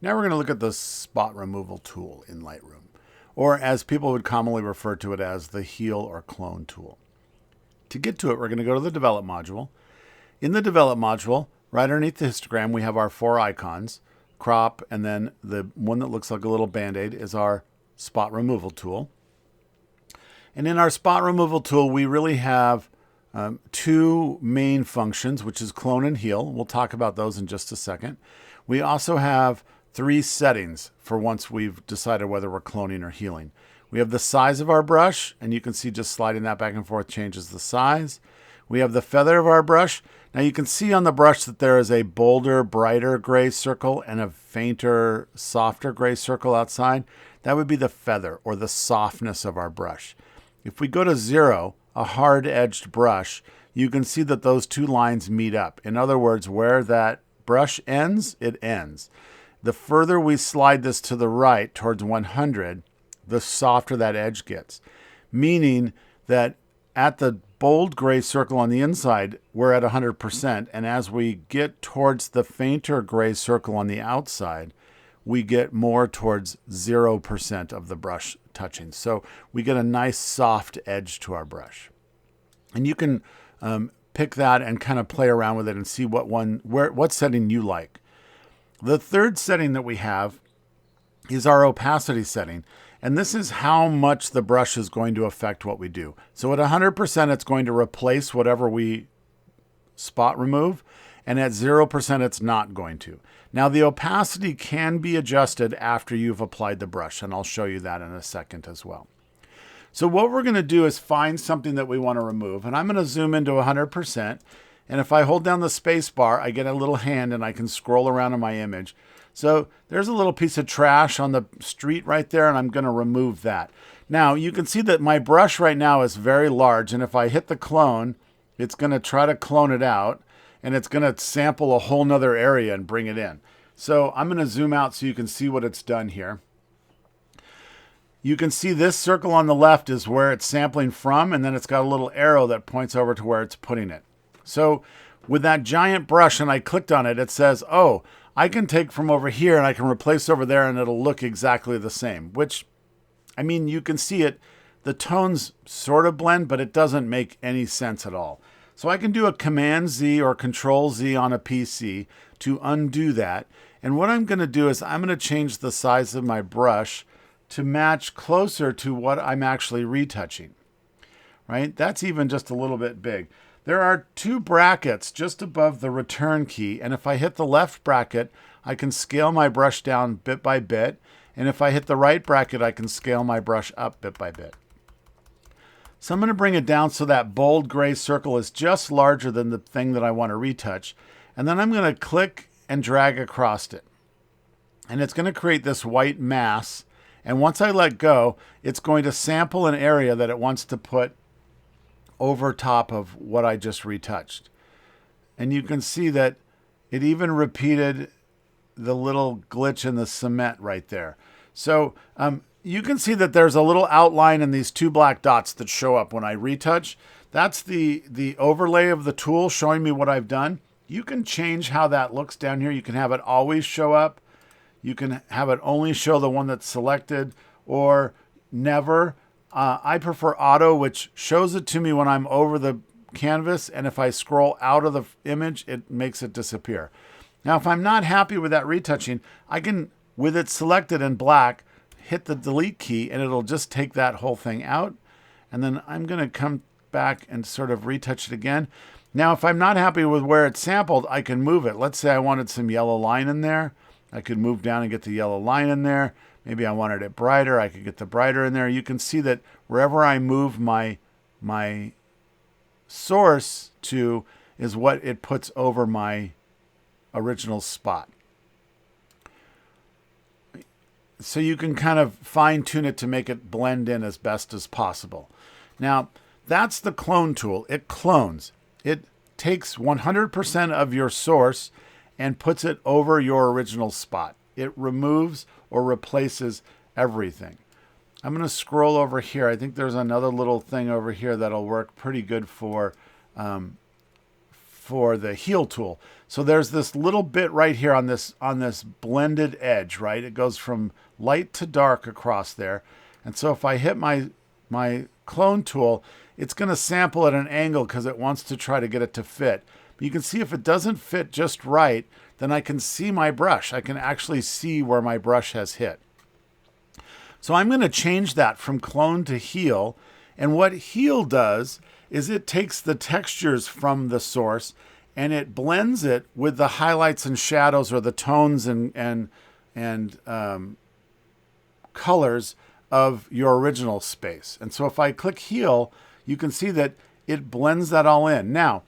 Now we're going to look at the spot removal tool in Lightroom, or as people would commonly refer to it as the heal or clone tool. To get to it, we're going to go to the Develop module. In the Develop module, right underneath the histogram, we have our 4 icons, crop, and then the one that looks like a little band-aid is our spot removal tool. And in our spot removal tool, we really have two main functions, which is clone and heal. We'll talk about those in just a second. We also have 3 settings for once we've decided whether we're cloning or healing. We have the size of our brush, and you can see just sliding that back and forth changes the size. We have the feather of our brush. Now you can see on the brush that there is a bolder, brighter gray circle and a fainter, softer gray circle outside. That would be the feather or the softness of our brush. If we go to 0, a hard-edged brush, you can see that those 2 lines meet up. In other words, where that brush ends, it ends. The further we slide this to the right towards 100, the softer that edge gets. Meaning that at the bold gray circle on the inside, we're at 100%. And as we get towards the fainter gray circle on the outside, we get more towards 0% of the brush touching. So we get a nice soft edge to our brush. And you can pick that and kind of play around with it and see what setting you like. The third setting that we have is our opacity setting. And this is how much the brush is going to affect what we do. So at 100%, it's going to replace whatever we spot remove. And at 0%, it's not going to. Now, the opacity can be adjusted after you've applied the brush, and I'll show you that in a second as well. So what we're going to do is find something that we want to remove, and I'm going to zoom into 100%. And if I hold down the space bar, I get a little hand and I can scroll around in my image. So there's a little piece of trash on the street right there, and I'm going to remove that. Now, you can see that my brush right now is very large, and if I hit the clone, it's going to try to clone it out, and it's going to sample a whole nother area and bring it in. So I'm going to zoom out so you can see what it's done here. You can see this circle on the left is where it's sampling from, and then it's got a little arrow that points over to where it's putting it. So with that giant brush, and I clicked on it, it says, oh, I can take from over here and I can replace over there and it'll look exactly the same, which, I mean, you can see it. The tones sort of blend, but it doesn't make any sense at all. So I can do a Command Z or Control Z on a PC to undo that. And what I'm going to do is I'm going to change the size of my brush to match closer to what I'm actually retouching, right? That's even just a little bit big. There are 2 brackets just above the return key. And if I hit the left bracket, I can scale my brush down bit by bit. And if I hit the right bracket, I can scale my brush up bit by bit. So I'm going to bring it down so that bold gray circle is just larger than the thing that I want to retouch. And then I'm going to click and drag across it. And it's going to create this white mass. And once I let go, it's going to sample an area that it wants to put over top of what I just retouched. And you can see that it even repeated the little glitch in the cement right there. So you can see that there's a little outline in these 2 black dots that show up when I retouch. That's the overlay of the tool showing me what I've done. You can change how that looks down here. You can have it always show up. You can have it only show the one that's selected or never. I prefer auto, which shows it to me when I'm over the canvas. And if I scroll out of the image, it makes it disappear. Now, if I'm not happy with that retouching, I can, with it selected in black, hit the delete key and it'll just take that whole thing out. And then I'm going to come back and sort of retouch it again. Now, if I'm not happy with where it's sampled, I can move it. Let's say I wanted some yellow line in there. I could move down and get the yellow line in there. Maybe I wanted it brighter. I could get the brighter in there. You can see that wherever I move my source to is what it puts over my original spot. So you can kind of fine tune it to make it blend in as best as possible. Now, that's the clone tool. It clones. It takes 100% of your source and puts it over your original spot. It removes or replaces everything. I'm going to scroll over here. I think there's another little thing over here that'll work pretty good for for the heal tool. So there's this little bit right here on this blended edge, right? It goes from light to dark across there. And so if I hit my clone tool, it's going to sample at an angle because it wants to try to get it to fit. But you can see if it doesn't fit just right, then I can see my brush. I can actually see where my brush has hit. So I'm going to change that from clone to heal. And what heal does is it takes the textures from the source and it blends it with the highlights and shadows or the tones and colors of your original space. And so if I click heal, you can see that it blends that all in. Now,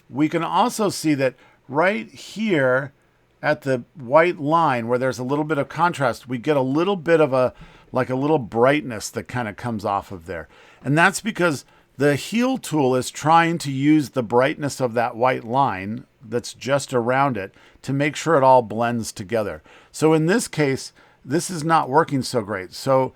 we can also see that right here at the white line where there's a little bit of contrast, we get a little bit of a little brightness that kind of comes off of there. And that's because the heal tool is trying to use the brightness of that white line that's just around it to make sure it all blends together. So in this case, this is not working so great. So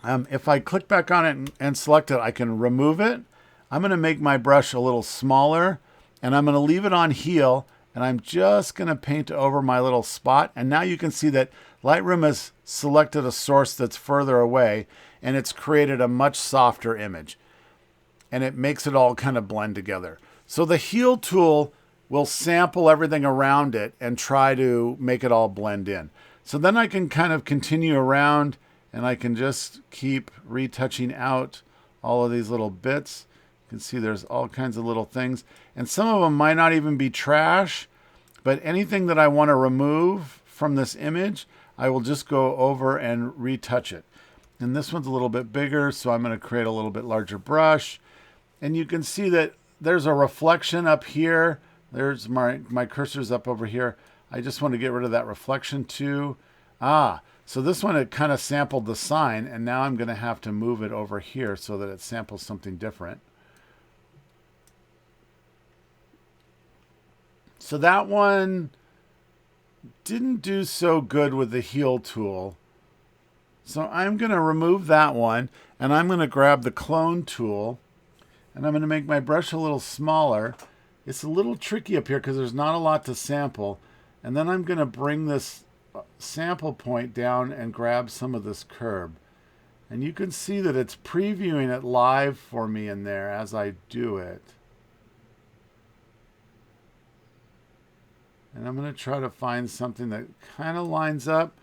if I click back on it and select it, I can remove it. I'm going to make my brush a little smaller and I'm going to leave it on heal. And I'm just going to paint over my little spot. And now you can see that Lightroom has selected a source that's further away and it's created a much softer image. And it makes it all kind of blend together. So the heal tool will sample everything around it and try to make it all blend in. So then I can kind of continue around and I can just keep retouching out all of these little bits. You can see there's all kinds of little things. And some of them might not even be trash, but anything that I want to remove from this image, I will just go over and retouch it. And this one's a little bit bigger, so I'm going to create a little bit larger brush. And you can see that there's a reflection up here. There's my cursor's up over here. I just want to get rid of that reflection too. So this one, it kind of sampled the sign, and now I'm going to have to move it over here so that it samples something different. So that one didn't do so good with the heal tool. So I'm going to remove that one, and I'm going to grab the clone tool, and I'm going to make my brush a little smaller. It's a little tricky up here because there's not a lot to sample. And then I'm going to bring this sample point down and grab some of this curb. And you can see that it's previewing it live for me in there as I do it. And I'm going to try to find something that kind of lines up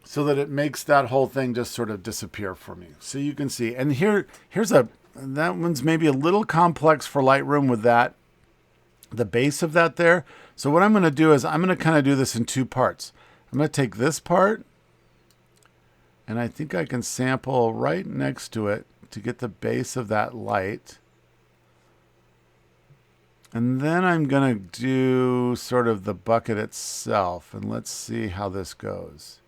so that it makes that whole thing just sort of disappear for me. So you can see, and that one's maybe a little complex for Lightroom with that, the base of that there. So what I'm going to do is I'm going to kind of do this in two parts. I'm going to take this part, and I think I can sample right next to it to get the base of that light. And then I'm going to do sort of the bucket itself, and let's see how this goes.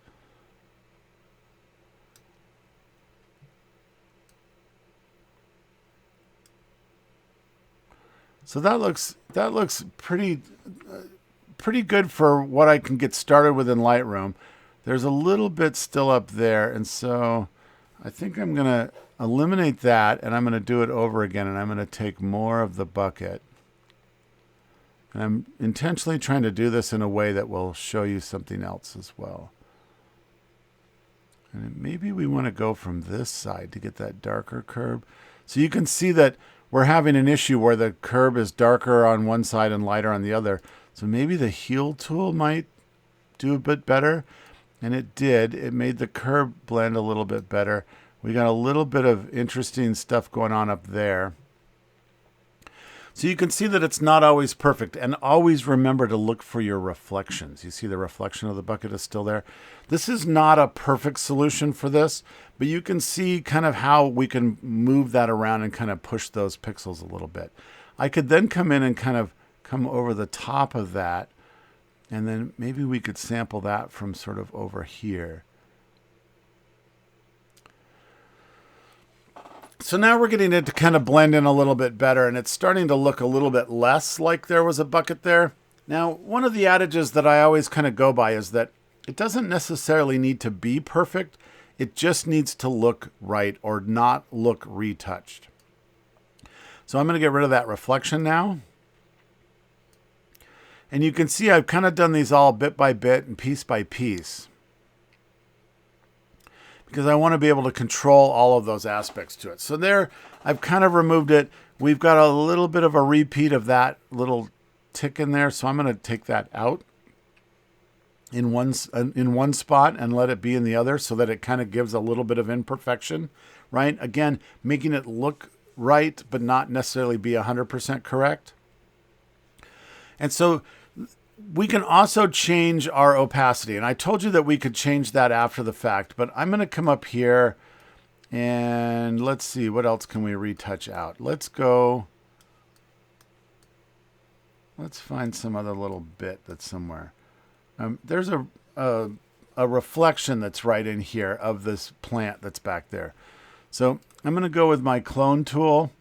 So that looks pretty good for what I can get started with in Lightroom. There's a little bit still up there, and so I think I'm going to eliminate that, and I'm going to do it over again, and I'm going to take more of the bucket. And I'm intentionally trying to do this in a way that will show you something else as well. And maybe we want to go from this side to get that darker curve. So you can see that we're having an issue where the curve is darker on one side and lighter on the other. So maybe the heal tool might do a bit better. And it did. It made the curve blend a little bit better. We got a little bit of interesting stuff going on up there. So you can see that it's not always perfect, and always remember to look for your reflections. You see the reflection of the bucket is still there. This is not a perfect solution for this, but you can see kind of how we can move that around and kind of push those pixels a little bit. I could then come in and kind of come over the top of that, and then maybe we could sample that from sort of over here. So now we're getting it to kind of blend in a little bit better, and it's starting to look a little bit less like there was a bucket there. Now, one of the adages that I always kind of go by is that it doesn't necessarily need to be perfect. It just needs to look right or not look retouched. So I'm going to get rid of that reflection now. And you can see I've kind of done these all bit by bit and piece by piece, because I want to be able to control all of those aspects to it. So there, I've kind of removed it. We've got a little bit of a repeat of that little tick in there. So I'm going to take that out in one spot and let it be in the other, so that it kind of gives a little bit of imperfection, right? Again, making it look right, but not necessarily be 100% correct. And so we can also change our opacity. And I told you that we could change that after the fact, but I'm going to come up here and let's see, what else can we retouch out? Let's find some other little bit that's somewhere. There's a reflection that's right in here of this plant that's back there. So I'm going to go with my clone tool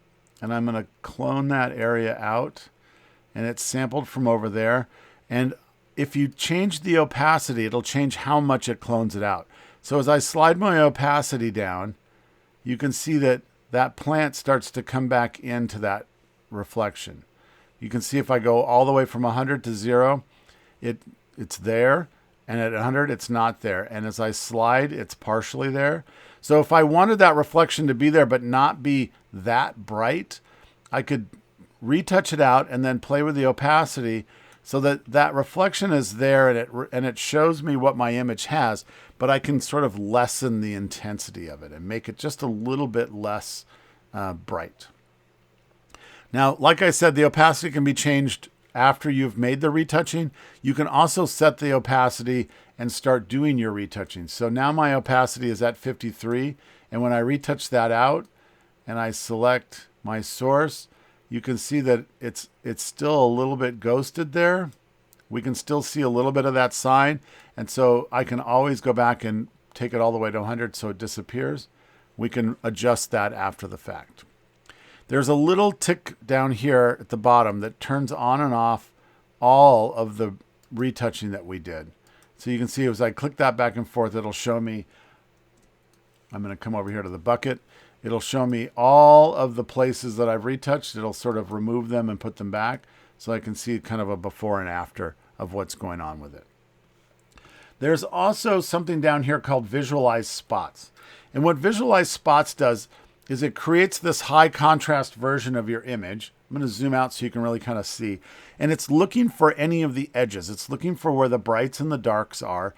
and I'm going to clone that area out, and it's sampled from over there. And if you change the opacity, it'll change how much it clones it out. So as I slide my opacity down, you can see that that plant starts to come back into that reflection. You can see if I go all the way from 100 to 0, it's there, and at 100 it's not there. And as I slide, it's partially there. So if I wanted that reflection to be there but not be that bright, I could retouch it out and then play with the opacity so that that reflection is there, and it shows me what my image has, but I can sort of lessen the intensity of it and make it just a little bit less bright. Now, like I said, the opacity can be changed after you've made the retouching. You can also set the opacity and start doing your retouching. So now my opacity is at 53, and when I retouch that out and I select my source, you can see that it's still a little bit ghosted there. We can still see a little bit of that sign. And so I can always go back and take it all the way to 100 so it disappears. We can adjust that after the fact. There's a little tick down here at the bottom that turns on and off all of the retouching that we did. So you can see as I click that back and forth, it'll show me, I'm going to come over here to the bucket. It'll show me all of the places that I've retouched. It'll sort of remove them and put them back so I can see kind of a before and after of what's going on with it. There's also something down here called Visualize Spots. And what Visualize Spots does is it creates this high contrast version of your image. I'm going to zoom out so you can really kind of see. And it's looking for any of the edges. It's looking for where the brights and the darks are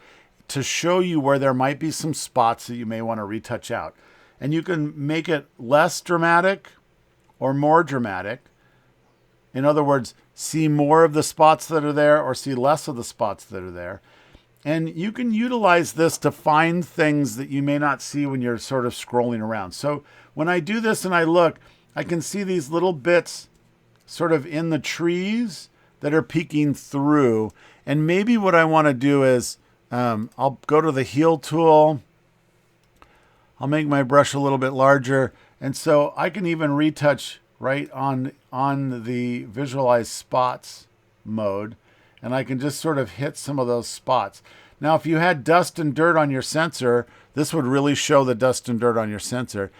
to show you where there might be some spots that you may want to retouch out. And you can make it less dramatic or more dramatic. In other words, see more of the spots that are there or see less of the spots that are there. And you can utilize this to find things that you may not see when you're sort of scrolling around. So when I do this and I look, I can see these little bits sort of in the trees that are peeking through. And maybe what I want to do is I'll go to the heal tool. I'll make my brush a little bit larger. And so I can even retouch right on the Visualize Spots mode. And I can just sort of hit some of those spots. Now, if you had dust and dirt on your sensor, this would really show the dust and dirt on your sensor.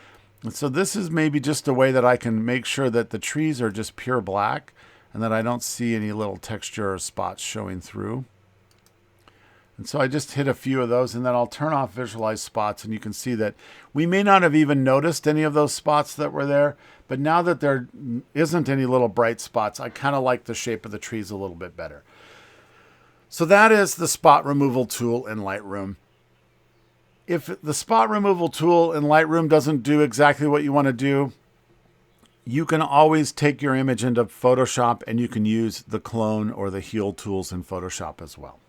And so this is maybe just a way that I can make sure that the trees are just pure black and that I don't see any little texture or spots showing through. And so I just hit a few of those, and then I'll turn off Visualize Spots, and you can see that we may not have even noticed any of those spots that were there, but now that there isn't any little bright spots, I kind of like the shape of the trees a little bit better. So that is the spot removal tool in Lightroom. If the spot removal tool in Lightroom doesn't do exactly what you want to do, you can always take your image into Photoshop and you can use the clone or the heal tools in Photoshop as well.